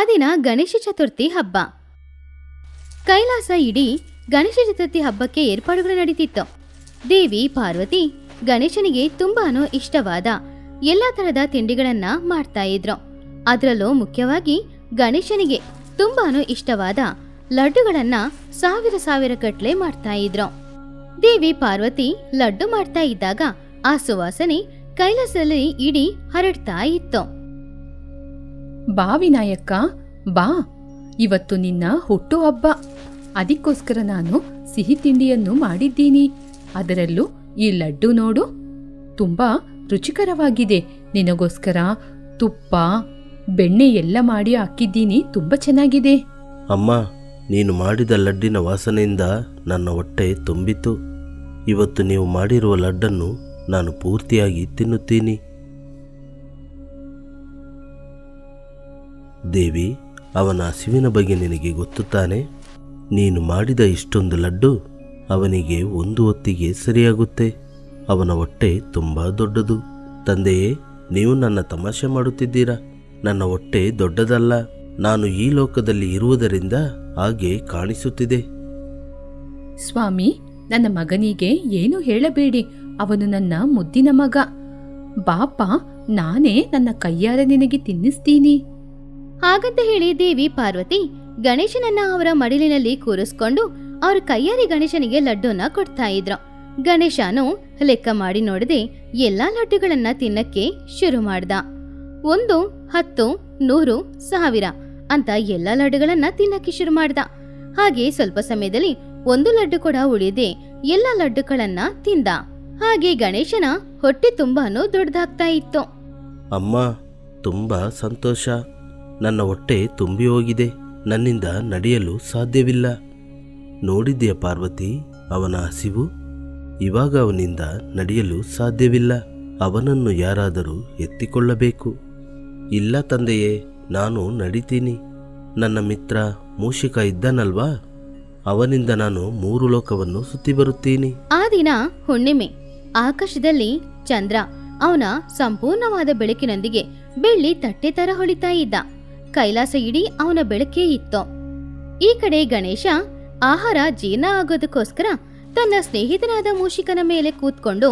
ದಿನ ಗಣೇಶ ಚತುರ್ಥಿ ಹಬ್ಬ. ಕೈಲಾಸ ಇಡೀ ಗಣೇಶ ಚತುರ್ಥಿ ಹಬ್ಬಕ್ಕೆ ಏರ್ಪಾಡುಗಳು ನಡೀತಿತ್ತು. ದೇವಿ ಪಾರ್ವತಿ ಗಣೇಶನಿಗೆ ತುಂಬಾನು ಇಷ್ಟವಾದ ಎಲ್ಲಾ ತರದ ತಿಂಡಿಗಳನ್ನ ಮಾಡ್ತಾ ಇದ್ರು. ಅದರಲ್ಲೂ ಮುಖ್ಯವಾಗಿ ಗಣೇಶನಿಗೆ ತುಂಬಾನು ಇಷ್ಟವಾದ ಲಡ್ಡುಗಳನ್ನ ಸಾವಿರ ಗಟ್ಲೆ ಮಾಡ್ತಾ ಇದ್ರು. ದೇವಿ ಪಾರ್ವತಿ ಲಡ್ಡು ಮಾಡ್ತಾ ಇದ್ದಾಗ ಆ ಸುವಾಸನೆ ಕೈಲಾಸದಲ್ಲಿ ಇಡೀ ಹರಡ್ತಾ ಇತ್ತು. ಬಾ ವಿನಾಯಕ, ಬಾ, ಇವತ್ತು ನಿನ್ನ ಹುಟ್ಟು ಹಬ್ಬ. ಅದಕ್ಕೋಸ್ಕರ ನಾನು ಸಿಹಿ ತಿಂಡಿಯನ್ನು ಮಾಡಿದ್ದೀನಿ. ಅದರಲ್ಲೂ ಈ ಲಡ್ಡು ನೋಡು, ತುಂಬಾ ರುಚಿಕರವಾಗಿದೆ. ನಿನಗೋಸ್ಕರ ತುಪ್ಪ ಬೆಣ್ಣೆ ಎಲ್ಲ ಮಾಡಿ ಹಾಕಿದ್ದೀನಿ. ತುಂಬಾ ಚೆನ್ನಾಗಿದೆ. ಅಮ್ಮ, ನೀನು ಮಾಡಿದ ಲಡ್ಡಿನ ವಾಸನೆಯಿಂದ ನನ್ನ ಹೊಟ್ಟೆ ತುಂಬಿತು. ಇವತ್ತು ನೀವು ಮಾಡಿರುವ ಲಡ್ಡನ್ನು ನಾನು ಪೂರ್ತಿಯಾಗಿ ತಿನ್ನುತ್ತೀನಿ. ದೇವಿ, ಅವನ ಹಸಿವಿನ ಬಗ್ಗೆ ನಿನಗೆ ಗೊತ್ತು ತಾನೆ? ನೀನು ಮಾಡಿದ ಇಷ್ಟೊಂದು ಲಡ್ಡು ಅವನಿಗೆ ಒಂದು ಹೊತ್ತಿಗೆ ಸರಿಯಾಗುತ್ತೆ. ಅವನ ಹೊಟ್ಟೆ ತುಂಬ ದೊಡ್ಡದು. ತಂದೆಯೇ, ನೀವು ನನ್ನ ತಮಾಷೆ ಮಾಡುತ್ತಿದ್ದೀರಾ. ನನ್ನ ಹೊಟ್ಟೆ ದೊಡ್ಡದಲ್ಲ. ನಾನು ಈ ಲೋಕದಲ್ಲಿ ಇರುವುದರಿಂದ ಹಾಗೆ ಕಾಣಿಸುತ್ತಿದೆ. ಸ್ವಾಮಿ, ನನ್ನ ಮಗನಿಗೆ ಏನು ಹೇಳಬೇಡಿ. ಅವನು ನನ್ನ ಮುದ್ದಿನ ಮಗ. ಬಾಪ, ನಾನೇ ನನ್ನ ಕೈಯಾರೆ ನಿನಗೆ ತಿನ್ನಿಸ್ತೀನಿ. ಹಾಗಂತ ಹೇಳಿ ದೇವಿ ಪಾರ್ವತಿ ಗಣೇಶನನ್ನ ಅವರ ಮಡಿಲಿನಲ್ಲಿ ಕೂರಿಸ್ಕೊಂಡು ಅವ್ರ ಕೈಯಾರಿ ಗಣೇಶನಿಗೆ ಲಡ್ಡುನ ಕೊಡ್ತಾ ಇದ್ರು. ಗಣೇಶನು ಲೆಕ್ಕ ಮಾಡಿ ನೋಡದೆ ಎಲ್ಲಾ ಲಡ್ಡುಗಳನ್ನ ತಿನ್ನಕ್ಕೆ ಶುರು ಮಾಡ್ದ. 1, 10, 100, 1000 ಅಂತ ಎಲ್ಲಾ ಲಡ್ಡುಗಳನ್ನ ತಿನ್ನಕ್ಕೆ ಶುರು ಮಾಡ್ದ. ಹಾಗೆ ಸ್ವಲ್ಪ ಸಮಯದಲ್ಲಿ ಒಂದು ಲಡ್ಡು ಕೂಡ ಉಳಿದೆ ಎಲ್ಲಾ ಲಡ್ಡುಗಳನ್ನ ತಿಂದ. ಹಾಗೆ ಗಣೇಶನ ಹೊಟ್ಟೆ ತುಂಬಾನು ದೊಡ್ಡದಾಗ್ತಾ ಇತ್ತು. ಅಮ್ಮ, ತುಂಬಾ ಸಂತೋಷ. ನನ್ನ ಹೊಟ್ಟೆ ತುಂಬಿ ಹೋಗಿದೆ. ನನ್ನಿಂದ ನಡೆಯಲು ಸಾಧ್ಯವಿಲ್ಲ. ನೋಡಿದ್ಯಾ ಪಾರ್ವತಿ, ಅವನ ಹಸಿವು? ಇವಾಗ ಅವನಿಂದ ನಡೆಯಲು ಸಾಧ್ಯವಿಲ್ಲ. ಅವನನ್ನು ಯಾರಾದರೂ ಎತ್ತಿಕೊಳ್ಳಬೇಕು. ಇಲ್ಲ ತಂದೆಯೇ, ನಾನು ನಡಿತೀನಿ. ನನ್ನ ಮಿತ್ರ ಮೂಷಿಕ ಇದ್ದಾನಲ್ವಾ, ಅವನಿಂದ ನಾನು 3 ಲೋಕವನ್ನು ಸುತ್ತಿ ಬರುತ್ತೀನಿ. ಆ ದಿನ ಹುಣ್ಣಿಮೆ. ಆಕಾಶದಲ್ಲಿ ಚಂದ್ರ ಅವನ ಸಂಪೂರ್ಣವಾದ ಬೆಳಕಿನೊಂದಿಗೆ ಬೆಳ್ಳಿ ತಟ್ಟೆ ತರ ಹೊಳಿತಾ ಇದ್ದ. ಕೈಲಾಸ ಇಡೀ ಅವನ ಬೆಳಕೇ ಇತ್ತು. ಈ ಕಡೆ ಗಣೇಶ ಆಹಾರ ಜೀರ್ಣ ಆಗೋದಕ್ಕೋಸ್ಕರ ತನ್ನ ಸ್ನೇಹಿತನಾದ ಮೂಷಿಕನ ಮೇಲೆ ಕೂತ್ಕೊಂಡು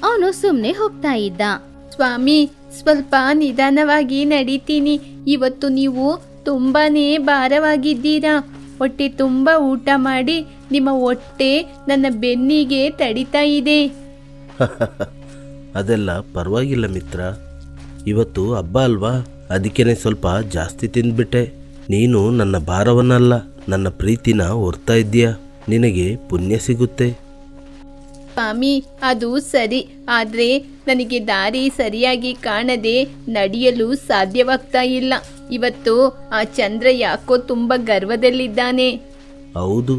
ಅವನು ಸುಮ್ನೆ ಹೋಗ್ತಾ ಇದ್ದ. ಸ್ವಾಮಿ, ಸ್ವಲ್ಪ ನಿಧಾನವಾಗಿ ನಡೀತೀನಿ. ಇವತ್ತು ನೀವು ತುಂಬಾನೇ ಭಾರವಾಗಿದ್ದೀರಾ. ಹೊಟ್ಟೆ ತುಂಬ ಊಟ ಮಾಡಿ ನಿಮ್ಮ ಹೊಟ್ಟೆ ನನ್ನ ಬೆನ್ನಿಗೆ ತಡಿತಾ ಇದೆ. ಅದೆಲ್ಲ ಪರವಾಗಿಲ್ಲ ಮಿತ್ರ. ಇವತ್ತು ಹಬ್ಬ ಅಲ್ವಾ, ಅದಕ್ಕೇನೆ ಸ್ವಲ್ಪ ಜಾಸ್ತಿ ತಿಂದ್ಬಿಟ್ಟೆ. ನೀನು ನನ್ನ ಭಾರವನ್ನಲ್ಲ, ನನ್ನ ಪ್ರೀತಿನ ಹೊರ್ತಾ ಇದ್ದೀಯ. ನಿನಗೆ ಪುಣ್ಯ ಸಿಗುತ್ತೆ. ಸ್ವಾಮಿ, ಅದು ಸರಿ. ಆದ್ರೆ ನನಗೆ ದಾರಿ ಸರಿಯಾಗಿ ಕಾಣದೆ ನಡೆಯಲು ಸಾಧ್ಯವಾಗ್ತಾ ಇಲ್ಲ. ಇವತ್ತು ಆ ಚಂದ್ರ ಯಾಕೋ ತುಂಬ ಗರ್ವದಲ್ಲಿದ್ದಾನೆ. ಹೌದು,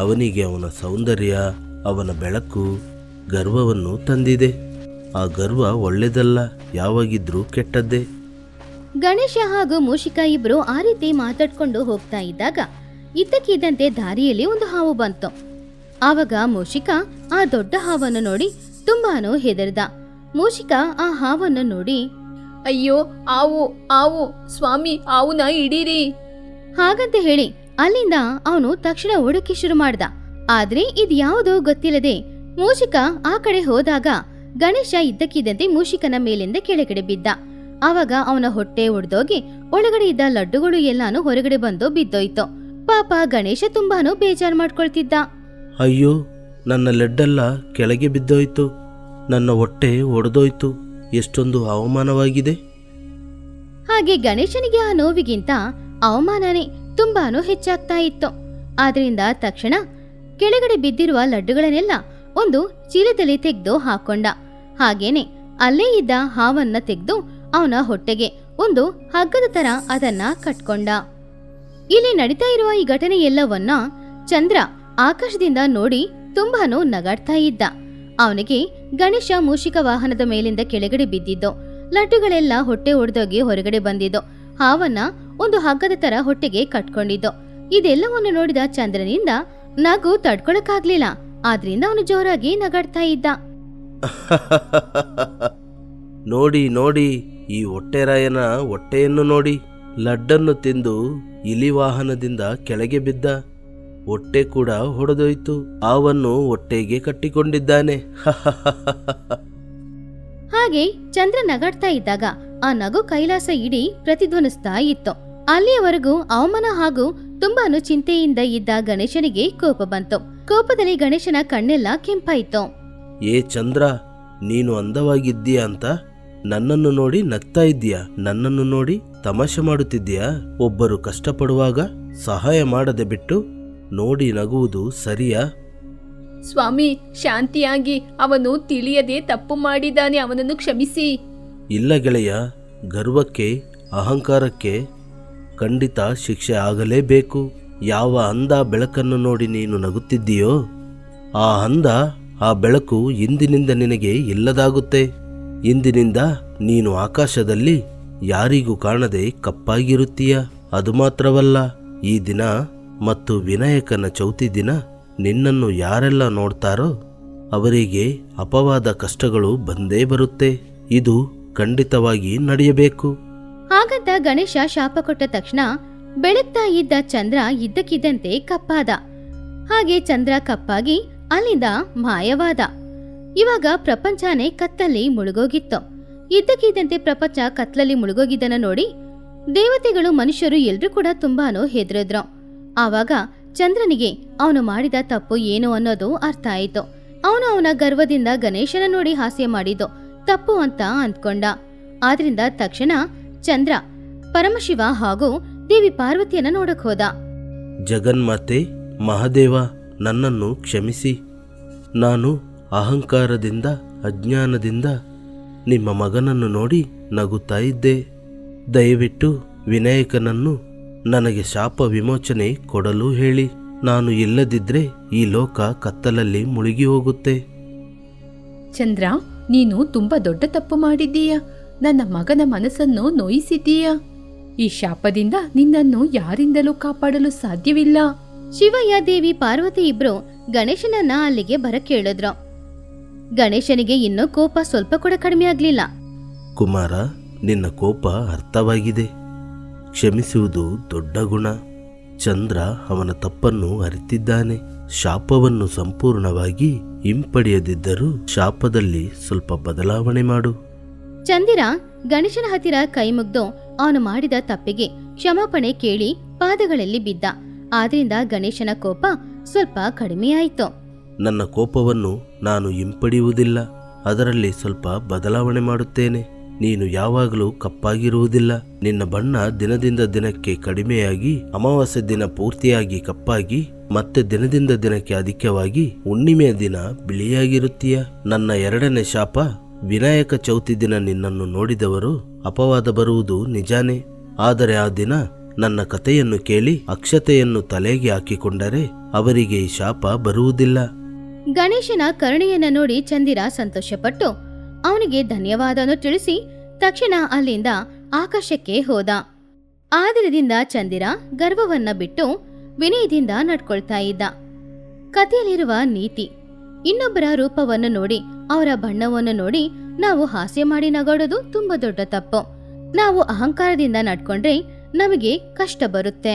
ಅವನಿಗೆ ಅವನ ಸೌಂದರ್ಯ, ಅವನ ಬೆಳಕು ಗರ್ವವನ್ನು ತಂದಿದೆ. ಆ ಗರ್ವ ಒಳ್ಳೆದಲ್ಲ, ಯಾವಾಗಿದ್ರೂ ಕೆಟ್ಟದ್ದೇ. ಗಣೇಶ ಹಾಗೂ ಮೂಷಿಕ ಇಬ್ರು ಆ ರೀತಿ ಮಾತಾಡ್ಕೊಂಡು ಹೋಗ್ತಾ ಇದ್ದಾಗ ಇದ್ದಕ್ಕಿದ್ದಂತೆ ದಾರಿಯಲ್ಲಿ ಒಂದು ಹಾವು ಬಂತು. ಆವಾಗ ಮೂಷಿಕ ಆ ದೊಡ್ಡ ಹಾವನ್ನು ನೋಡಿ ತುಂಬಾನು ಹೆದರ್ದ. ಮೂಷಿಕ ಆ ಹಾವನ್ನು ನೋಡಿ, ಅಯ್ಯೋ, ಆವು ಸ್ವಾಮಿ, ಆವುನ ಹಿಡೀರಿ. ಹಾಗಂತ ಹೇಳಿ ಅಲ್ಲಿಂದ ಅವನು ತಕ್ಷಣ ಓಡಕ್ಕೆ ಶುರು ಮಾಡ್ದ. ಆದ್ರೆ ಇದ್ಯಾವುದೋ ಗೊತ್ತಿಲ್ಲದೆ ಮೂಷಿಕ ಆ ಕಡೆ ಹೋದಾಗ ಗಣೇಶ ಇದ್ದಕ್ಕಿದ್ದಂತೆ ಮೂಷಿಕನ ಮೇಲಿಂದ ಕೆಳಗಡೆ ಬಿದ್ದ. ಆವಾಗ ಅವನ ಹೊಟ್ಟೆ ಒಡೆದೋಗಿ ಒಳಗಡೆ ಇದ್ದ ಲಡ್ಡುಗಳು ಎಲ್ಲಾನು ಹೊರಗಡೆ ಬಂದು ಬಿದ್ದೋಯ್ತು. ಪಾಪ ಗಣೇಶ ತುಂಬಾನು ಬೇಜಾರು ಮಾಡ್ಕೊಳ್ತಿದ್ದ. ಅಯ್ಯೋ, ನನ್ನ ಲಡ್ಡೆಲ್ಲ ಕೆಳಗೆ ಬಿದ್ದೋಯ್ತು. ನನ್ನ ಹೊಟ್ಟೆ ಒಡೆದೋಯ್ತು. ಎಷ್ಟೊಂದು ಅವಮಾನವಾಗಿದೆ. ಹಾಗೆ ಗಣೇಶನಿಗೆ ಆ ನೋವಿಗಿಂತ ಅವಮಾನನೇ ತುಂಬಾನು ಹೆಚ್ಚಾಗ್ತಾ ಇತ್ತು. ಆದ್ರಿಂದ ತಕ್ಷಣ ಕೆಳಗಡೆ ಬಿದ್ದಿರುವ ಲಡ್ಡುಗಳನ್ನೆಲ್ಲ ಒಂದು ಚೀಲದಲ್ಲಿ ತೆಗೆದು ಹಾಕೊಂಡ. ಹಾಗೇನೆ ಅಲ್ಲೇ ಇದ್ದ ಹಾವನ್ನ ತೆಗೆದು ಅವನ ಹೊಟ್ಟೆಗೆ ಒಂದು ಹಗ್ಗದ ತರ ಅದನ್ನ ಕಟ್ಕೊಂಡ. ಇಲ್ಲಿ ನಡೀತಾ ಇರುವ ಈ ಘಟನೆ ಎಲ್ಲವನ್ನ ಚಂದ್ರ ಆಕಾಶದಿಂದ ನೋಡಿ ತುಂಬಾನು ನಗಾಡ್ತಾ ಇದ್ದ. ಅವನಿಗೆ ಗಣೇಶ ಮೂಷಿಕ ವಾಹನದ ಮೇಲಿಂದ ಕೆಳಗಡೆ ಬಿದ್ದಿದ್ದು, ಲಡ್ಡುಗಳೆಲ್ಲ ಹೊಟ್ಟೆ ಒಡೆದೋಗಿ ಹೊರಗಡೆ ಬಂದಿದ್ದು, ಹಾವನ್ನ ಒಂದು ಹಗ್ಗದ ತರ ಹೊಟ್ಟೆಗೆ ಕಟ್ಕೊಂಡಿದ್ದು. ಇದೆಲ್ಲವನ್ನು ನೋಡಿದ ಚಂದ್ರನಿಂದ ನಗು ತಡ್ಕೊಳಕ್ಕಾಗ್ಲಿಲ್ಲ. ಆದ್ರಿಂದ ಅವನು ಜೋರಾಗಿ ನಗಾಡ್ತಾ ಇದ್ದ. ನೋಡಿ ನೋಡಿ, ಈ ಹೊಟ್ಟೆರಾಯನ ಹೊಟ್ಟೆಯನ್ನು ನೋಡಿ. ಲಡ್ಡನ್ನು ತಿಂದು ಇಲಿ ವಾಹನದಿಂದ ಕೆಳಗೆ ಬಿದ್ದ. ಹೊಟ್ಟೆ ಕೂಡ ಹೊಡೆದೋಯ್ತು. ಹಾವನ್ನು ಹೊಟ್ಟೆಗೆ ಕಟ್ಟಿಕೊಂಡಿದ್ದಾನೆ. ಹಾಗೆ ಚಂದ್ರ ನಗಾಡ್ತಾ ಇದ್ದಾಗ ಆ ನಗು ಕೈಲಾಸ ಇಡೀ ಪ್ರತಿಧ್ವನಿಸ್ತಾ ಇತ್ತು. ಅಲ್ಲಿಯವರೆಗೂ ಅವಮಾನ ಹಾಗೂ ತುಂಬಾನು ಚಿಂತೆಯಿಂದ ಇದ್ದ ಗಣೇಶನಿಗೆ ಕೋಪ ಬಂತು. ಕೋಪದಲ್ಲಿ ಗಣೇಶನ ಕಣ್ಣೆಲ್ಲ ಕೆಂಪಾಯಿತು. ಏ ಚಂದ್ರ, ನೀನು ಅಂದವಾಗಿದ್ದೀಯ ಅಂತ ನನ್ನನ್ನು ನೋಡಿ ನಗ್ತಾ ಇದ್ದೀಯಾ? ನನ್ನನ್ನು ನೋಡಿ ತಮಾಷೆ ಮಾಡುತ್ತಿದ್ದೀಯಾ? ಒಬ್ಬರು ಕಷ್ಟಪಡುವಾಗ ಸಹಾಯ ಮಾಡದೆ ಬಿಟ್ಟು ನೋಡಿ ನಗುವುದು ಸರಿಯಾ? ಸ್ವಾಮಿ, ಶಾಂತಿಯಾಗಿ, ಅವನು ತಿಳಿಯದೆ ತಪ್ಪು ಮಾಡಿದ್ದಾನೆ, ಅವನನ್ನು ಕ್ಷಮಿಸಿ. ಇಲ್ಲ ಗೆಳೆಯ, ಗರ್ವಕ್ಕೆ ಅಹಂಕಾರಕ್ಕೆ ಖಂಡಿತ ಶಿಕ್ಷೆ ಆಗಲೇಬೇಕು. ಯಾವ ಅಂದ ಬೆಳಕನ್ನು ನೋಡಿ ನೀನು ನಗುತ್ತಿದ್ದೀಯೋ ಆ ಅಂದ, ಆ ಬೆಳಕು ಇಂದಿನಿಂದ ನಿನಗೆ ಇಲ್ಲದಾಗುತ್ತೆ. ಇಂದಿನಿಂದ ನೀನು ಆಕಾಶದಲ್ಲಿ ಯಾರಿಗೂ ಕಾಣದೆ ಕಪ್ಪಾಗಿರುತ್ತೀಯ. ಅದು ಮಾತ್ರವಲ್ಲ, ಈ ದಿನ ಮತ್ತು ವಿನಾಯಕನ ಚೌತಿ ದಿನ ನಿನ್ನನ್ನು ಯಾರೆಲ್ಲ ನೋಡ್ತಾರೋ ಅವರಿಗೆ ಅಪವಾದ ಕಷ್ಟಗಳು ಬಂದೇ ಬರುತ್ತೆ. ಇದು ಖಂಡಿತವಾಗಿ ನಡೆಯಬೇಕು. ಹಾಗಂತ ಗಣೇಶ ಶಾಪ ಕೊಟ್ಟ ತಕ್ಷಣ ಬೆಳಗ್ತಾ ಇದ್ದ ಚಂದ್ರ ಇದ್ದಕ್ಕಿದ್ದಂತೆ ಕಪ್ಪಾದ. ಹಾಗೆ ಚಂದ್ರ ಕಪ್ಪಾಗಿ ಅಲ್ಲಿಂದ ಮಾಯವಾದ. ಇವಾಗ ಪ್ರಪಂಚನೇ ಕತ್ತಲ್ಲಿ ಮುಳುಗೋಗಿತ್ತು. ಇದ್ದಕ್ಕಿದ್ದಂತೆ ಪ್ರಪಂಚ ಕತ್ಲಲ್ಲಿ ಮುಳುಗೋಗಿದ್ದನ್ನ ನೋಡಿ ದೇವತೆಗಳು, ಮನುಷ್ಯರು ಎಲ್ರೂ ಕೂಡ ತುಂಬಾನು ಹೆದರಿದ್ರು. ಆವಾಗ ಚಂದ್ರನಿಗೆ ಅವನು ಮಾಡಿದ ತಪ್ಪು ಏನು ಅನ್ನೋದು ಅರ್ಥ ಆಯಿತು. ಅವನು ಅವನ ಗರ್ವದಿಂದ ಗಣೇಶನ ನೋಡಿ ಹಾಸ್ಯ ಮಾಡಿದ್ದು ತಪ್ಪು ಅಂತ ಅಂದ್ಕೊಂಡ. ಆದ್ರಿಂದ ತಕ್ಷಣ ಚಂದ್ರ ಪರಮಶಿವ ಹಾಗೂ ದೇವಿ ಪಾರ್ವತಿಯನ್ನ ನೋಡಕ್ ಹೋದ. ಜಗನ್ಮಾತೆ ಮಹಾದೇವ, ನನ್ನನ್ನು ಕ್ಷಮಿಸಿ. ನಾನು ಅಹಂಕಾರದಿಂದ ಅಜ್ಞಾನದಿಂದ ನಿಮ್ಮ ಮಗನನ್ನು ನೋಡಿ ನಗುತ್ತಾ ಇದ್ದೆ. ದಯವಿಟ್ಟು ವಿನಾಯಕನನ್ನು ನನಗೆ ಶಾಪ ವಿಮೋಚನೆ ಕೊಡಲು ಹೇಳಿ. ನಾನು ಇಲ್ಲದಿದ್ರೆ ಈ ಲೋಕ ಕತ್ತಲಲ್ಲಿ ಮುಳುಗಿ ಹೋಗುತ್ತೆ. ಚಂದ್ರ, ನೀನು ತುಂಬಾ ದೊಡ್ಡ ತಪ್ಪು ಮಾಡಿದ್ದೀಯ. ನನ್ನ ಮಗನ ಮನಸ್ಸನ್ನು ನೋಯಿಸಿದ್ದೀಯ. ಈ ಶಾಪದಿಂದ ನಿನ್ನನ್ನು ಯಾರಿಂದಲೂ ಕಾಪಾಡಲು ಸಾಧ್ಯವಿಲ್ಲ. ಶಿವಯ್ಯ, ದೇವಿ ಪಾರ್ವತಿ ಇಬ್ರು ಗಣೇಶನನ್ನ ಅಲ್ಲಿಗೆ ಬರಕ್ ಕೇಳಿದ್ರು. ಗಣೇಶನಿಗೆ ಇನ್ನೂ ಕೋಪ ಸ್ವಲ್ಪ ಕೂಡ ಕಡಿಮೆ ಆಗ್ಲಿಲ್ಲ. ಕುಮಾರ, ನಿನ್ನ ಕೋಪ ಅರ್ಥವಾಗಿದೆ. ಕ್ಷಮಿಸುವುದು ದೊಡ್ಡ ಗುಣ. ಚಂದ್ರ ಅವನ ತಪ್ಪನ್ನು ಅರಿತಿದ್ದಾನೆ. ಶಾಪವನ್ನು ಸಂಪೂರ್ಣವಾಗಿ ಹಿಂಪಡೆಯದಿದ್ದರೂ ಶಾಪದಲ್ಲಿ ಸ್ವಲ್ಪ ಬದಲಾವಣೆ ಮಾಡು. ಚಂದಿರ ಗಣೇಶನ ಹತ್ತಿರ ಕೈ ಮುಗ್ದು ಅವನು ಮಾಡಿದ ತಪ್ಪಿಗೆ ಕ್ಷಮಾಪಣೆ ಕೇಳಿ ಪಾದಗಳಲ್ಲಿ ಬಿದ್ದ. ಆದ್ರಿಂದ ಗಣೇಶನ ಕೋಪ ಸ್ವಲ್ಪ ಕಡಿಮೆಯಾಯಿತು. ನನ್ನ ಕೋಪವನ್ನು ನಾನು ಹಿಂಪಡೆಯುವುದಿಲ್ಲ, ಅದರಲ್ಲಿ ಸ್ವಲ್ಪ ಬದಲಾವಣೆ ಮಾಡುತ್ತೇನೆ. ನೀನು ಯಾವಾಗಲೂ ಕಪ್ಪಾಗಿರುವುದಿಲ್ಲ. ನಿನ್ನ ಬಣ್ಣ ದಿನದಿಂದ ದಿನಕ್ಕೆ ಕಡಿಮೆಯಾಗಿ ಅಮಾವಾಸ್ಯೆ ದಿನ ಪೂರ್ತಿಯಾಗಿ ಕಪ್ಪಾಗಿ ಮತ್ತೆ ದಿನದಿಂದ ದಿನಕ್ಕೆ ಅಧಿಕವಾಗಿ ಹುಣ್ಣಿಮೆಯ ದಿನ ಬಿಳಿಯಾಗಿರುತ್ತೀಯ. ನನ್ನ ಎರಡನೇ ಶಾಪ, ವಿನಾಯಕ ಚೌತಿ ದಿನ ನಿನ್ನನ್ನು ನೋಡಿದವರು ಅಪವಾದ ಬರುವುದು ನಿಜಾನೇ. ಆದರೆ ಆ ದಿನ ನನ್ನ ಕಥೆಯನ್ನು ಕೇಳಿ ಅಕ್ಷತೆಯನ್ನು ತಲೆಗೆ ಹಾಕಿಕೊಂಡರೆ ಅವರಿಗೆ ಈ ಶಾಪ ಬರುವುದಿಲ್ಲ. ಗಣೇಶನ ಕರುಣೆಯನ್ನ ನೋಡಿ ಚಂದಿರ ಸಂತೋಷಪಟ್ಟು ಅವನಿಗೆ ಧನ್ಯವಾದವನ್ನು ತಿಳಿಸಿ ತಕ್ಷಣ ಅಲ್ಲಿಂದ ಆಕಾಶಕ್ಕೆ ಹೋದ. ಆ ದಿನದಿಂದ ಚಂದಿರ ಗರ್ವವನ್ನ ಬಿಟ್ಟು ವಿನಯದಿಂದ ನಡ್ಕೊಳ್ತಾ ಇದ್ದ. ಕಥೆಯಲ್ಲಿರುವ ನೀತಿ, ಇನ್ನೊಬ್ಬರ ರೂಪವನ್ನು ನೋಡಿ ಅವರ ಬಣ್ಣವನ್ನು ನೋಡಿ ನಾವು ಹಾಸ್ಯ ಮಾಡಿ ನಗಾಡೋದು ತುಂಬಾ ದೊಡ್ಡ ತಪ್ಪು. ನಾವು ಅಹಂಕಾರದಿಂದ ನಡ್ಕೊಂಡ್ರೆ ನಮಗೆ ಕಷ್ಟ ಬರುತ್ತೆ.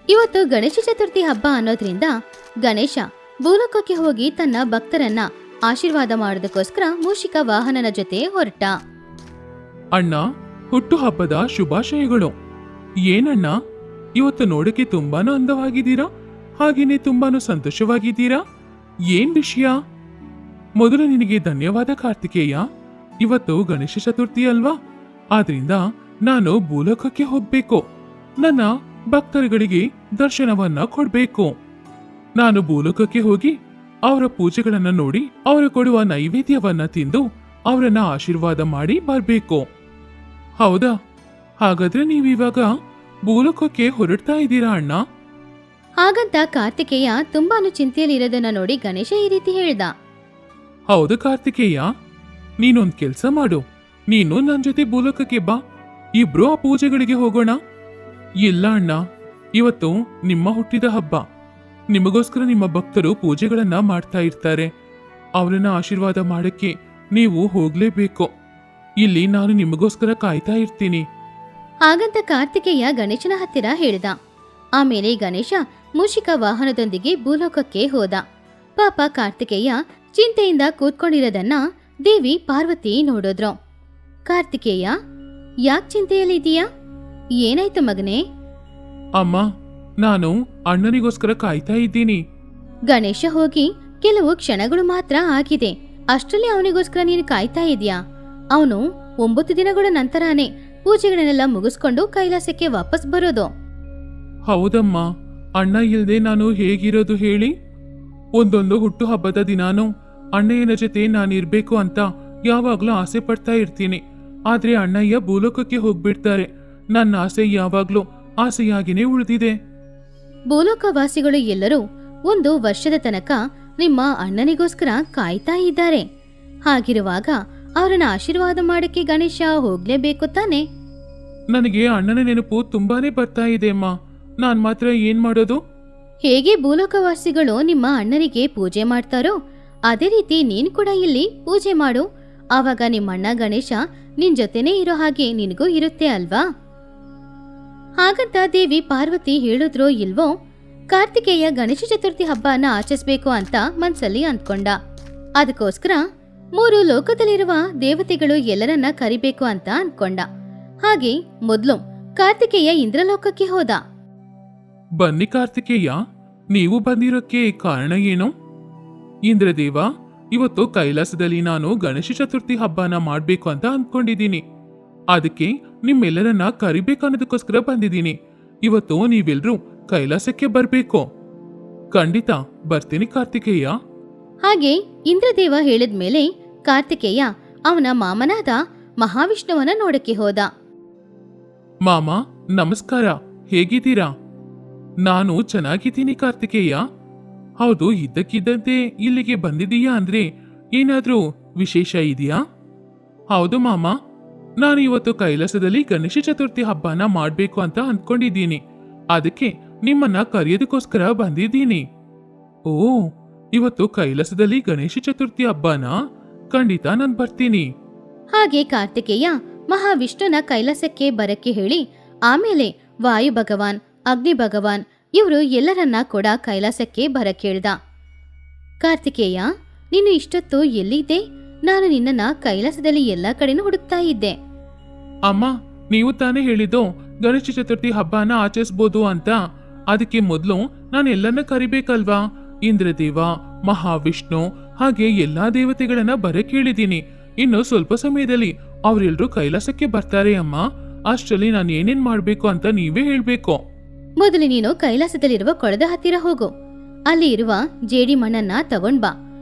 ಇವತ್ತು ಗಣೇಶ ಚತುರ್ಥಿ ಹಬ್ಬ ಅನ್ನೋದ್ರಿಂದ ಗಣೇಶ ಭೂಲೋಕಕ್ಕೆ ಹೋಗಿ ತನ್ನ ಭಕ್ತರನ್ನ ಆಶೀರ್ವಾದ ಮಾಡೋದಕ್ಕೋಸ್ಕರ ಮೂಷಿಕ ವಾಹನನ ಜೊತೆ ಹೊರಟ. ಅಣ್ಣ, ಹುಟ್ಟು ಹಬ್ಬದ ಶುಭಾಶಯಗಳು. ಏನಣ್ಣ, ಇವತ್ತು ನೋಡಕ್ಕೆ ತುಂಬಾನು ಅಂದವಾಗಿದ್ದೀರಾ, ಹಾಗೇನೆ ತುಂಬಾನು ಸಂತೋಷವಾಗಿದ್ದೀರಾ. ಏನ್ ವಿಷಯ? ಮೊದಲು ನಿನಗೆ ಧನ್ಯವಾದ ಕಾರ್ತಿಕೇಯ. ಇವತ್ತು ಗಣೇಶ ಚತುರ್ಥಿ ಅಲ್ವಾ, ಆದ್ರಿಂದ ನಾನು ಭೂಲೋಕಕ್ಕೆ ಹೋಗ್ಬೇಕು. ನನ್ನ ಭಕ್ತರುಗಳಿಗೆ ದರ್ಶನವನ್ನ ಕೊಡ್ಬೇಕು. ನಾನು ಭೂಲೋಕಕ್ಕೆ ಹೋಗಿ ಅವರ ಪೂಜೆಗಳನ್ನ ನೋಡಿ ಅವರು ಕೊಡುವ ನೈವೇದ್ಯವನ್ನ ತಿಂದು ಅವರನ್ನ ಆಶೀರ್ವಾದ ಮಾಡಿ ಬರ್ಬೇಕು. ಹೌದಾ? ಹಾಗಾದ್ರೆ ನೀವಿವಾಗ ಭೂಲೋಕಕ್ಕೆ ಹೊರಡ್ತಾ ಇದ್ದೀರಾ ಅಣ್ಣ? ಹಾಗಂತ ಕಾರ್ತಿಕೇಯ ತುಂಬಾನು ಚಿಂತೆಯಲ್ಲಿರೋದನ್ನ ನೋಡಿ ಗಣೇಶ ಈ ರೀತಿ ಹೇಳ್ದ. ಹೌದು ಕಾರ್ತಿಕೇಯ, ನೀನೊಂದ್ ಕೆಲ್ಸ ಮಾಡು. ನೀನು ನನ್ ಜೊತೆ ಭೂಲೋಕಕ್ಕೆ ಬಾ, ಇಬ್ರು ಆ ಪೂಜೆಗಳಿಗೆ ಹೋಗೋಣ. ಇಲ್ಲ ಅಣ್ಣ, ಇವತ್ತು ನಿಮ್ಮ ಹುಟ್ಟಿದ ಹಬ್ಬ. ನಿಮಗೋಸ್ಕರ ನಿಮ್ಮ ಭಕ್ತರು ಪೂಜೆಗಳನ್ನ ಮಾಡ್ತಾ ಇರ್ತಾರೆ. ಅವರನ್ನ ಆಶೀರ್ವಾದ ಮಾಡಕ್ಕೆ ನೀವು ಹೋಗ್ಲೇಬೇಕು. ಇಲ್ಲಿ ನಾನು ನಿಮಗೋಸ್ಕರ ಕಾಯ್ತಾ ಇರ್ತೀನಿ. ಹಾಗಂತ ಕಾರ್ತಿಕೇಯ ಗಣೇಶನ ಹತ್ತಿರ ಹೇಳಿದ. ಆಮೇಲೆ ಗಣೇಶ ಮೂಷಿಕ ವಾಹನದೊಂದಿಗೆ ಭೂಲೋಕಕ್ಕೆ ಹೋದ. ಪಾಪ ಕಾರ್ತಿಕೇಯ ಚಿಂತೆಯಿಂದ ಕೂತ್ಕೊಂಡಿರೋದನ್ನ ದೇವಿ ಪಾರ್ವತಿ ನೋಡಿದ್ರು. ಕಾರ್ತಿಕೇಯ, ಯಾಕೆ ಚಿಂತೆಯಲ್ಲಿದ್ದೀಯಾ? ಏನಾಯ್ತು ಮಗನೇ? ಅಮ್ಮ, ನಾನು ಅಣ್ಣನಿಗೋಸ್ಕರ ಕಾಯ್ತಾ ಇದ್ದೀನಿ. ಗಣೇಶ ಹೋಗಿ ಕೆಲವು ಕ್ಷಣಗಳು ಮಾತ್ರ ಆಗಿದೆ. ಅಷ್ಟರಲ್ಲಿ ಅವನಿಗೋಸ್ಕರ ನೀನು ಕಾಯ್ತಾ ಇದೀಯಾ? ಅವನು 9 ದಿನಗಳ ನಂತರನೇ ಪೂಜೆಗಳನ್ನೆಲ್ಲ ಮುಗಿಸ್ಕೊಂಡು ಕೈಲಾಸಕ್ಕೆ ವಾಪಸ್ ಬರೋದು. ಹೌದಮ್ಮ, ಅಣ್ಣ ಇಲ್ದೆ ನಾನು ಹೇಗಿರೋದು ಹೇಳಿ? ಒಂದೊಂದು ಹುಟ್ಟು ಹಬ್ಬದ ದಿನಾನು ಅಣ್ಣಯ್ಯನ ಜೊತೆ ನಾನಿರ್ಬೇಕು ಅಂತ ಯಾವಾಗ್ಲೂ ಆಸೆ ಪಡ್ತಾ ಇರ್ತೀನಿ. ಆದ್ರೆ ಅಣ್ಣಯ್ಯ ಭೂಲೋಕಕ್ಕೆ ಹೋಗ್ಬಿಡ್ತಾರೆ. ನನ್ನ ಆಸೆ ಯಾವಾಗ್ಲೂ ಆಸೆಯಾಗಿನೇ ಉಳಿದಿದೆ. ಭೂಲೋಕವಾಸಿಗಳು ಎಲ್ಲರೂ 1 ವರ್ಷದ ತನಕ ನಿಮ್ಮ ಅಣ್ಣನಿಗೋಸ್ಕರ ಕಾಯ್ತಾ ಇದ್ದಾರೆ. ಹಾಗಿರುವಾಗ ಅವರನ್ನ ಆಶೀರ್ವಾದ ಮಾಡಕ್ಕೆ ಗಣೇಶ ಹೋಗ್ಲೇಬೇಕು ತಾನೆ? ನನಗೆ ಅಣ್ಣನ ನೆನಪು ತುಂಬಾನೇ ಬರ್ತಾ ಇದೆ ಅಮ್ಮ. ನಾನ್ ಮಾತ್ರ ಏನ್ ಮಾಡೋದು? ಹೇಗೆ ಭೂಲೋಕವಾಸಿಗಳು ನಿಮ್ಮ ಅಣ್ಣನಿಗೆ ಪೂಜೆ ಮಾಡ್ತಾರೋ ಅದೇ ರೀತಿ ನೀನು ಕೂಡ ಇಲ್ಲಿ ಪೂಜೆ ಮಾಡು. ಆವಾಗ ನಿಮ್ಮಣ್ಣ ಗಣೇಶ ನಿನ್ ಜೊತೆನೇ ಇರೋ ಹಾಗೆ ನಿನಗೂ ಇರುತ್ತೆ ಅಲ್ವಾ? ಹಾಗಂತ ದೇವಿ ಪಾರ್ವತಿ ಹೇಳಿದ್ರೋ ಇಲ್ವೋ, ಕಾರ್ತಿಕೇಯ ಗಣೇಶ ಚತುರ್ಥಿ ಹಬ್ಬನ ಆಚರಿಸ್ಬೇಕು ಅಂತ ಮನ್ಸಲ್ಲಿ ಅಂದ್ಕೊಂಡ. ಅದಕ್ಕೋಸ್ಕರ 3 ಲೋಕದಲ್ಲಿರುವ ದೇವತೆಗಳು ಎಲ್ಲರನ್ನ ಕರಿಬೇಕು ಅಂತ ಅಂದ್ಕೊಂಡ. ಹಾಗೆ ಮೊದ್ಲು ಕಾರ್ತಿಕೇಯ ಇಂದ್ರಲೋಕಕ್ಕೆ ಹೋದ. ಬನ್ನಿ ಕಾರ್ತಿಕೇಯ, ನೀವು ಬಂದಿರೋಕ್ಕೆ ಕಾರಣ ಏನು? ಇಂದ್ರದೇವ, ಇವತ್ತು ಕೈಲಾಸದಲ್ಲಿ ನಾನು ಗಣೇಶ ಚತುರ್ಥಿ ಹಬ್ಬನ ಮಾಡ್ಬೇಕು ಅಂತ ಅಂದ್ಕೊಂಡಿದ್ದೀನಿ. ಅದಕ್ಕೆ ನಿಮ್ಮೆಲ್ಲರನ್ನ ಕರಿಬೇಕನ್ನೋದಕ್ಕೋಸ್ಕರ ಬಂದಿದ್ದೀನಿ. ಇವತ್ತು ನೀವೆಲ್ರೂ ಕೈಲಾಸಕ್ಕೆ ಬರ್ಬೇಕು. ಖಂಡಿತ ಬರ್ತೀನಿ ಕಾರ್ತಿಕೇಯ. ಹಾಗೆ ಇಂದ್ರದೇವ ಹೇಳಿದ್ಮೇಲೆ ಕಾರ್ತಿಕೇಯ ಅವನ ಮಾಮನಾದ ಮಹಾವಿಷ್ಣುವನ ನೋಡಕ್ಕೆ ಹೋದ. ಮಾಮ, ನಮಸ್ಕಾರ. ಹೇಗಿದ್ದೀರಾ? ನಾನು ಚೆನ್ನಾಗಿದ್ದೀನಿ ಕಾರ್ತಿಕೇಯ. ಹೌದು, ಇದ್ದಕ್ಕಿದ್ದಂತೆ ಇಲ್ಲಿಗೆ ಬಂದಿದೀಯಾ ಅಂದ್ರೆ ಏನಾದ್ರೂ ವಿಶೇಷ ಇದೆಯಾ? ಹೌದು ಮಾಮ, ನಾನು ಇವತ್ತು ಕೈಲಾಸದಲ್ಲಿ ಗಣೇಶ ಚತುರ್ಥಿ ಹಬ್ಬನ ಮಾಡ್ಬೇಕು ಅಂತ ಅಂದ್ಕೊಂಡಿದ್ದೀನಿ. ಅದಕ್ಕೆ ನಿಮ್ಮನ್ನ ಕರೆಯೋದಕ್ಕೋಸ್ಕರ ಬಂದಿದ್ದೀನಿ. ಓ, ಇವತ್ತು ಕೈಲಾಸದಲ್ಲಿ ಗಣೇಶ ಚತುರ್ಥಿ ಹಬ್ಬನ? ಖಂಡಿತ ನಾನು ಬರ್ತೀನಿ. ಹಾಗೆ ಕಾರ್ತಿಕೇಯ ಮಹಾವಿಷ್ಣುನ ಕೈಲಾಸಕ್ಕೆ ಬರಕ್ಕೆ ಹೇಳಿ ಆಮೇಲೆ ವಾಯು ಭಗವಾನ್, ಅಗ್ನಿ ಭಗವಾನ್ ಇವರು ಎಲ್ಲರನ್ನ ಕೂಡ ಕೈಲಾಸಕ್ಕೆ ಬರಕ್ಕೆ ಹೇಳ್ದ. ಕಾರ್ತಿಕೇಯ, ನೀನು ಇಷ್ಟೊತ್ತು ಎಲ್ಲಿದ್ದೆ? ನಾನು ನಿನ್ನನ್ನ ಕೈಲಾಸದಲ್ಲಿ ಎಲ್ಲಾ ಕಡೆನೂ ಹುಡುಕ್ತಾ ಇದ್ದೆ. ಅಮ್ಮ, ನೀವು ತಾನೇ ಹೇಳಿದ್ದು ಗಣೇಶ ಚತುರ್ಥಿ ಹಬ್ಬನ ಆಚರಿಸ್ಬೋದು ಅಂತ. ಅದಕ್ಕೆ ಮೊದಲು ನಾನು ಎಲ್ಲರನ್ನ ಕರಿಬೇಕಲ್ವಾ? ಇಂದ್ರದೇವ, ಮಹಾವಿಷ್ಣು ಹಾಗೆ ಎಲ್ಲಾ ದೇವತೆಗಳನ್ನ ಬರಕ್ ಹೇಳಿದ್ದೀನಿ. ಇನ್ನು ಸ್ವಲ್ಪ ಸಮಯದಲ್ಲಿ ಅವರೆಲ್ಲರೂ ಕೈಲಾಸಕ್ಕೆ ಬರ್ತಾರೆ ಅಮ್ಮ. ಅಷ್ಟರಲ್ಲಿ ನಾನು ಏನೇನ್ ಮಾಡ್ಬೇಕು ಅಂತ ನೀವೇ ಹೇಳ್ಬೇಕು. ಮೊದಲು ನೀನು ಕೈಲಾಸದಲ್ಲಿರುವ ಕೊಳದ ಹತ್ತಿರ ಹೋಗು. ಅಲ್ಲಿ ಇರುವ ಜೇಡಿ ಮಣ್ಣನ್ನ ತಗೊಂಡ್ ಬಾ.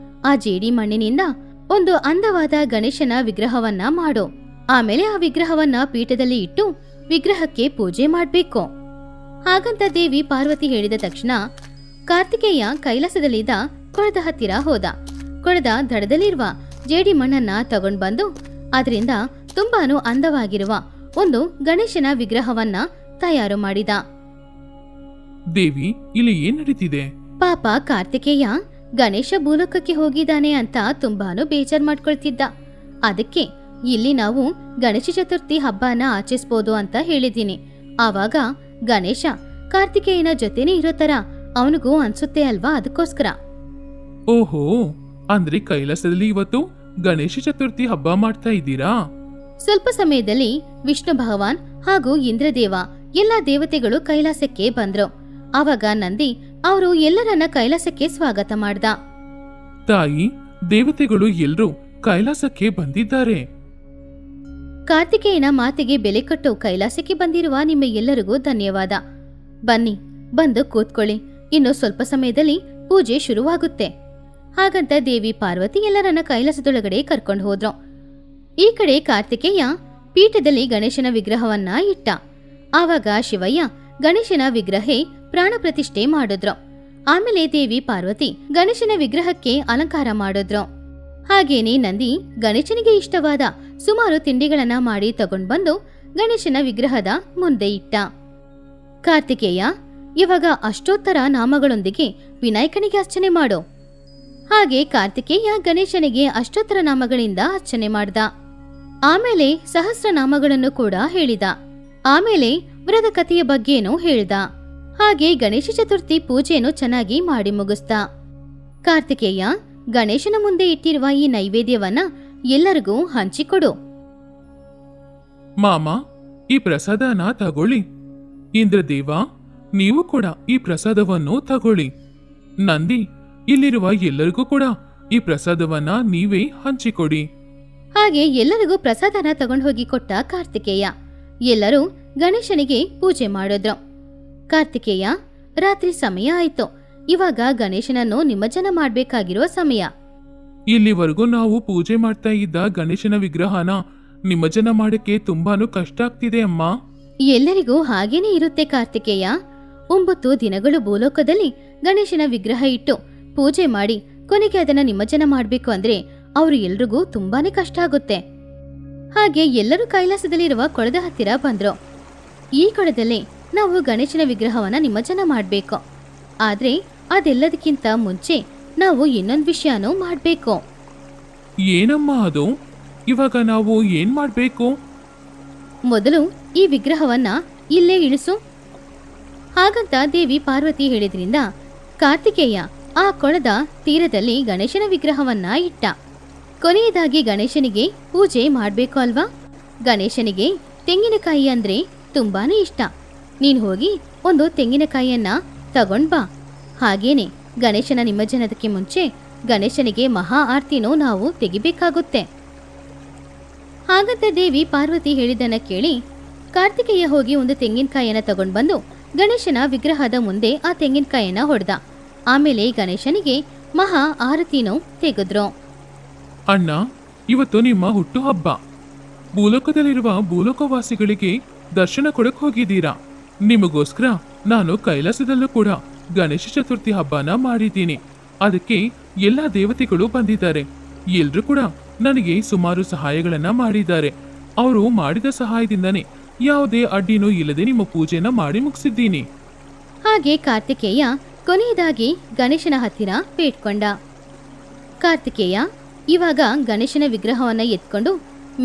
ಆ ಜೇಡಿ ಮಣ್ಣಿನಿಂದ ಒಂದು ಅಂದವಾದ ಗಣೇಶನ ವಿಗ್ರಹವನ್ನ ಮಾಡು. ಆಮೇಲೆ ಆ ವಿಗ್ರಹವನ್ನ ಪೀಠದಲ್ಲಿ ಇಟ್ಟು ವಿಗ್ರಹಕ್ಕೆ ಪೂಜೆ ಮಾಡ್ಬೇಕು. ಹಾಗಂತ ದೇವಿ ಪಾರ್ವತಿ ಹೇಳಿದ ತಕ್ಷಣ ಕಾರ್ತಿಕೇಯ ಕೈಲಾಸದಲ್ಲಿದ್ದ ಕೊಳದ ಹತ್ತಿರ ಹೋದ. ಕೊಳದ ದಡದಲ್ಲಿರುವ ಜೇಡಿ ಮಣ್ಣನ್ನ ತಗೊಂಡ್ ಬಂದು ಅದರಿಂದ ತುಂಬಾನು ಅಂದವಾಗಿರುವ ಒಂದು ಗಣೇಶನ ವಿಗ್ರಹವನ್ನ ತಯಾರು ಮಾಡಿದ. ದೇವಿ, ಇಲ್ಲಿ ಏನ್ ನಡೀತಿದೆ? ಪಾಪ ಕಾರ್ತಿಕೇಯ ಗಣೇಶ ಭೂಲೋಕಕ್ಕೆ ಹೋಗಿದ್ದಾನೆ ಅಂತ ತುಂಬಾನು ಬೇಜಾರ್ ಮಾಡ್ಕೊಳ್ತಿದ್ದ. ಅದಕ್ಕೆ ಇಲ್ಲಿ ನಾವು ಗಣೇಶ ಚತುರ್ಥಿ ಹಬ್ಬನ ಆಚರಿಸ್ಬೋದು ಅಂತ ಹೇಳಿದ್ದೀನಿ. ಆವಾಗ ಗಣೇಶ ಕಾರ್ತಿಕೇಯನ ಜೊತೆನೇ ಇರೋ ತರ ಅವನಿಗೂ ಅನ್ಸುತ್ತೆ ಅಲ್ವಾ? ಅದಕ್ಕೋಸ್ಕರ. ಓಹೋ, ಅಂದ್ರೆ ಕೈಲಾಸದಲ್ಲಿ ಇವತ್ತು ಗಣೇಶ ಚತುರ್ಥಿ ಹಬ್ಬ ಮಾಡ್ತಾ ಇದ್ದೀರಾ? ಸ್ವಲ್ಪ ಸಮಯದಲ್ಲಿ ವಿಷ್ಣು ಭಗವಾನ್ ಹಾಗೂ ಇಂದ್ರದೇವ ಎಲ್ಲಾ ದೇವತೆಗಳು ಕೈಲಾಸಕ್ಕೆ ಬಂದ್ರು. ಆವಾಗ ನಂದಿ ಅವರು ಎಲ್ಲರನ್ನ ಕೈಲಾಸಕ್ಕೆ ಸ್ವಾಗತ ಮಾಡ್ದ. ತಾಯಿ, ದೇವತೆಗಳು ಎಲ್ರೂ ಕೈಲಾಸಕ್ಕೆ ಬಂದಿದ್ದಾರೆ. ಕಾರ್ತಿಕೇಯನ ಮಾತಿಗೆ ಬೆಲೆ ಕೊಟ್ಟು ಕೈಲಾಸಕ್ಕೆ ಬಂದಿರುವ ನಿಮ್ಮ ಎಲ್ಲರಿಗೂ ಧನ್ಯವಾದ. ಬನ್ನಿ, ಬಂದು ಕೂತ್ಕೊಳ್ಳಿ. ಇನ್ನು ಸ್ವಲ್ಪ ಸಮಯದಲ್ಲಿ ಪೂಜೆ ಶುರುವಾಗುತ್ತೆ. ಹಾಗಂತ ದೇವಿ ಪಾರ್ವತಿ ಎಲ್ಲರನ್ನ ಕೈಲಾಸದೊಳಗಡೆ ಕರ್ಕೊಂಡು ಹೋದ್ರು. ಈ ಕಡೆ ಕಾರ್ತಿಕೇಯ ಪೀಠದಲ್ಲಿ ಗಣೇಶನ ವಿಗ್ರಹವನ್ನ ಇಟ್ಟ. ಆವಾಗ ಶಿವಯ್ಯ ಗಣೇಶನ ವಿಗ್ರಹ ಪ್ರಾಣ ಪ್ರತಿಷ್ಠೆ ಮಾಡಿದ್ರು. ಆಮೇಲೆ ದೇವಿ ಪಾರ್ವತಿ ಗಣೇಶನ ವಿಗ್ರಹಕ್ಕೆ ಅಲಂಕಾರ ಮಾಡಿದ್ರು. ಹಾಗೇನೆ ನಂದಿ ಗಣೇಶನಿಗೆ ಇಷ್ಟವಾದ ಸುಮಾರು ತಿಂಡಿಗಳನ್ನ ಮಾಡಿ ತಗೊಂಡ್ ಬಂದು ಗಣೇಶನ ವಿಗ್ರಹದ ಮುಂದೆ ಇಟ್ಟ. ಕಾರ್ತಿಕೇಯ, ಇವಾಗ ಅಷ್ಟೋತ್ತರ ನಾಮಗಳೊಂದಿಗೆ ವಿನಾಯಕನಿಗೆ ಅರ್ಚನೆ ಮಾಡು. ಹಾಗೆ ಕಾರ್ತಿಕೇಯ ಗಣೇಶನಿಗೆ ಅಷ್ಟೋತ್ತರ ನಾಮಗಳಿಂದ ಅರ್ಚನೆ ಮಾಡ್ದ. ಆಮೇಲೆ ಸಹಸ್ರ ನಾಮಗಳನ್ನು ಕೂಡ ಹೇಳಿದ. ಆಮೇಲೆ ವ್ರತ ಕಥೆಯ ಬಗ್ಗೆನೂ ಹೇಳ್ದ. ಹಾಗೆ ಗಣೇಶ ಚತುರ್ಥಿ ಪೂಜೆಯನ್ನು ಚೆನ್ನಾಗಿ ಮಾಡಿ ಮುಗಿಸ್ದ. ಕಾರ್ತಿಕೇಯ, ಗಣೇಶನ ಮುಂದೆ ಇಟ್ಟಿರುವ ಈ ನೈವೇದ್ಯವನ್ನ ಎಲ್ಲರಿಗೂ ಹಂಚಿಕೊಡು. ಮಾಮ, ಈ ಪ್ರಸಾದನ ತಗೊಳ್ಳಿ. ಇಂದ್ರದೇವ, ನೀವು ಕೂಡ ಈ ಪ್ರಸಾದವನ್ನು ತಗೊಳ್ಳಿ. ನಂದಿ, ಇಲ್ಲಿರುವ ಎಲ್ಲರಿಗೂ ಕೂಡ ಈ ಪ್ರಸಾದವನ್ನ ನೀವೇ ಹಂಚಿಕೊಡಿ. ಹಾಗೆ ಎಲ್ಲರಿಗೂ ಪ್ರಸಾದನ ತಗೊಂಡು ಹೋಗಿ ಕೊಟ್ಟ ಕಾರ್ತಿಕೇಯ. ಎಲ್ಲರೂ ಗಣೇಶನಿಗೆ ಪೂಜೆ ಮಾಡಿದ್ರು. ಕಾರ್ತಿಕೇಯ, ರಾತ್ರಿ ಸಮಯ ಆಯ್ತು. ಇವಾಗ ಗಣೇಶನನ್ನು ನಿಮಜ್ಜನ ಮಾಡ್ಬೇಕಾಗಿರೋ ಸಮಯ. ಇಲ್ಲಿವರೆಗೂ ನಾವು ಪೂಜೆ ಮಾಡ್ತಾ ಇದ್ದ ಗಣೇಶನ ವಿಗ್ರಹನ ನಿಮಜ್ಜನ ಮಾಡಕ್ಕೆ ತುಂಬಾನು ಕಷ್ಟ ಆಗ್ತಿದೆ ಅಮ್ಮ. ಎಲ್ಲರಿಗೂ ಹಾಗೇನೆ ಇರುತ್ತೆ ಕಾರ್ತಿಕೇಯ. 9 ದಿನಗಳು ಭೂಲೋಕದಲ್ಲಿ ಗಣೇಶನ ವಿಗ್ರಹ ಇಟ್ಟು ಪೂಜೆ ಮಾಡಿ ಕೊನೆಗೆ ಅದನ್ನ ನಿಮಜ್ಜನ ಮಾಡ್ಬೇಕು ಅಂದ್ರೆ ಅವ್ರು ಎಲ್ರಿಗೂ ತುಂಬಾನೇ ಕಷ್ಟ ಆಗುತ್ತೆ. ಹಾಗೆ ಎಲ್ಲರೂ ಕೈಲಾಸದಲ್ಲಿರುವ ಕೊಳದ ಹತ್ತಿರ ಬಂದ್ರು. ಈ ಕೊಳದಲ್ಲಿ ನಾವು ಗಣೇಶನ ವಿಗ್ರಹವನ್ನ ನಿಮಜ್ಜನ ಮಾಡ್ಬೇಕು. ಆದ್ರೆ ಅದೆಲ್ಲದಕ್ಕಿಂತ ಮುಂಚೆ ನಾವು ಇನ್ನೊಂದು ವಿಷಯನೂ ಮಾಡ್ಬೇಕು. ಏನಮ್ಮ ಅದು? ಇವಾಗ ನಾವು ಏನ್ ಮಾಡ್ಬೇಕು? ಮೊದಲು ಈ ವಿಗ್ರಹವನ್ನ ಇಲ್ಲೇ ಇಳಿಸು. ಹಾಗಂತ ದೇವಿ ಪಾರ್ವತಿ ಹೇಳಿದ್ರಿಂದ ಕಾರ್ತಿಕೇಯ ಆ ಕೊಳದ ತೀರದಲ್ಲಿ ಗಣೇಶನ ವಿಗ್ರಹವನ್ನ ಇಟ್ಟ. ಕೊನೆಯದಾಗಿ ಗಣೇಶನಿಗೆ ಪೂಜೆ ಮಾಡ್ಬೇಕು ಅಲ್ವಾ? ಗಣೇಶನಿಗೆ ತೆಂಗಿನಕಾಯಿ ಅಂದ್ರೆ ತುಂಬಾನೇ ಇಷ್ಟ. ನೀನ್ ಹೋಗಿ ಒಂದು ತೆಂಗಿನಕಾಯಿಯನ್ನ ತಗೊಂಡ್ ಬಾ. ಹಾಗೇನೆ ಗಣೇಶನ ನಿಮಜ್ಜನದಕ್ಕೆ ಮುಂಚೆ ಗಣೇಶನಿಗೆ ಮಹಾ ಆರ್ತಿನೂ ನಾವು ತೆಗಿಬೇಕಾಗುತ್ತೆ. ಹಾಗಂತ ದೇವಿ ಪಾರ್ವತಿ ಹೇಳಿದ್ದನ್ನ ಕೇಳಿ ಕಾರ್ತಿಕೇಯ ಹೋಗಿ ಒಂದು ತೆಂಗಿನಕಾಯಿಯನ್ನ ತಗೊಂಡ್ ಬಂದು ಗಣೇಶನ ವಿಗ್ರಹದ ಮುಂದೆ ಆ ತೆಂಗಿನಕಾಯಿಯನ್ನ ಹೊಡೆದ. ಆಮೇಲೆ ಗಣೇಶನಿಗೆ ಮಹಾ ಆರತಿನೂ ತೆಗೆದ್ರು. ಅಣ್ಣ, ಇವತ್ತು ನಿಮ್ಮ ಹುಟ್ಟು ಹಬ್ಬ. ಭೂಲೋಕದಲ್ಲಿರುವ ಭೂಲೋಕವಾಸಿಗಳಿಗೆ ದರ್ಶನ ಕೊಡಕ್ ಹೋಗಿದ್ದೀರಾ. ನಿಮಗೋಸ್ಕರ ನಾನು ಕೈಲಾಸದಲ್ಲೂ ಕೂಡ ಗಣೇಶ ಚತುರ್ಥಿ ಹಬ್ಬನ ಮಾಡಿದ್ದೀನಿ. ಅದಕ್ಕೆ ಎಲ್ಲ ದೇವತೆಗಳು ಬಂದಿದ್ದಾರೆ. ಎಲ್ರೂ ಕೂಡ ನನಗೆ ಸುಮಾರು ಸಹಾಯಗಳನ್ನ ಮಾಡಿದ್ದಾರೆ. ಅವರು ಮಾಡಿದ ಸಹಾಯದಿಂದನೇ ಯಾವುದೇ ಅಡ್ಡಿನೂ ಇಲ್ಲದೆ ನಿಮ್ಮ ಪೂಜೆನ ಮಾಡಿ ಮುಗಿಸಿದ್ದೀನಿ. ಹಾಗೆ ಕಾರ್ತಿಕೇಯ ಕೊನೆಯದಾಗಿ ಗಣೇಶನ ಹತ್ತಿರ ಬೇಡ್ಕೊಂಡ. ಕಾರ್ತಿಕೇಯ, ಇವಾಗ ಗಣೇಶನ ವಿಗ್ರಹವನ್ನ ಎತ್ಕೊಂಡು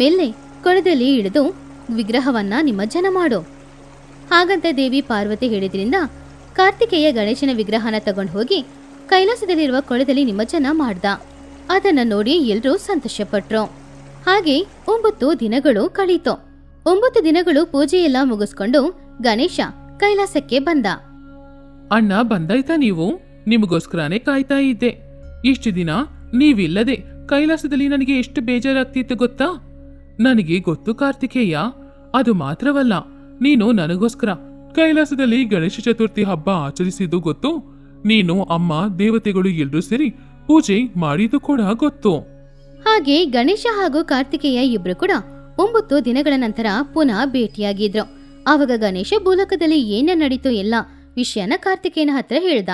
ಮೆಲ್ಲೆ ಕೊಳದಲ್ಲಿ ಇಳಿದು ವಿಗ್ರಹವನ್ನ ನಿಮಜ್ಜನ ಮಾಡು. ಹಾಗಂತ ದೇವಿ ಪಾರ್ವತಿ ಹೇಳಿದ್ರಿಂದ ಕಾರ್ತಿಕೇಯ ಗಣೇಶನ ವಿಗ್ರಹನ ತಗೊಂಡು ಹೋಗಿ ಕೈಲಾಸದಲ್ಲಿರುವ ಕೊಳದಲ್ಲಿ ನಿಮಜ್ಜನ ಮಾಡ್ದ. ಅದನ್ನ ನೋಡಿ ಎಲ್ರೂ ಸಂತೋಷಪಟ್ರು. ಹಾಗೆ 9 ದಿನಗಳು ಕಳೀತು. 9 ದಿನಗಳು ಪೂಜೆಯೆಲ್ಲ ಮುಗಿಸ್ಕೊಂಡು ಗಣೇಶ ಕೈಲಾಸಕ್ಕೆ ಬಂದ. ಅಣ್ಣ, ಬಂದಾಯ್ತಾ ನೀವು? ನಿಮಗೋಸ್ಕರನೇ ಕಾಯ್ತಾ ಇದ್ದೆ. ಇಷ್ಟು ದಿನ ನೀವಿಲ್ಲದೆ ಕೈಲಾಸದಲ್ಲಿ ನನಗೆ ಎಷ್ಟು ಬೇಜಾರಾಗ್ತಿತ್ತು ಗೊತ್ತಾ? ನನಗೆ ಗೊತ್ತು ಕಾರ್ತಿಕೇಯ. ಅದು ಮಾತ್ರವಲ್ಲ, ನೀನು ನನಗೋಸ್ಕರ ಕೈಲಾಸದಲ್ಲಿ ಗಣೇಶ ಚತುರ್ಥಿ ಹಬ್ಬ ಆಚರಿಸಿದ್ದು ಗೊತ್ತು. ನೀನು, ಅಮ್ಮ, ದೇವತೆಗಳು ಎಲ್ರೂ ಸೇರಿ ಪೂಜೆ ಮಾಡಿದ್ದು ಕೂಡ ಗೊತ್ತು. ಹಾಗೆ ಗಣೇಶ ಹಾಗೂ ಕಾರ್ತಿಕೇಯ ಇಬ್ರು ಕೂಡ 9 ದಿನಗಳ ನಂತರ ಪುನಃ ಭೇಟಿಯಾಗಿದ್ರು. ಆವಾಗ ಗಣೇಶ ಭೂಲೋಕದಲ್ಲಿ ಏನ ನಡೀತು ಎಲ್ಲ ವಿಷಯನ ಕಾರ್ತಿಕೇಯನ ಹತ್ರ ಹೇಳ್ದ.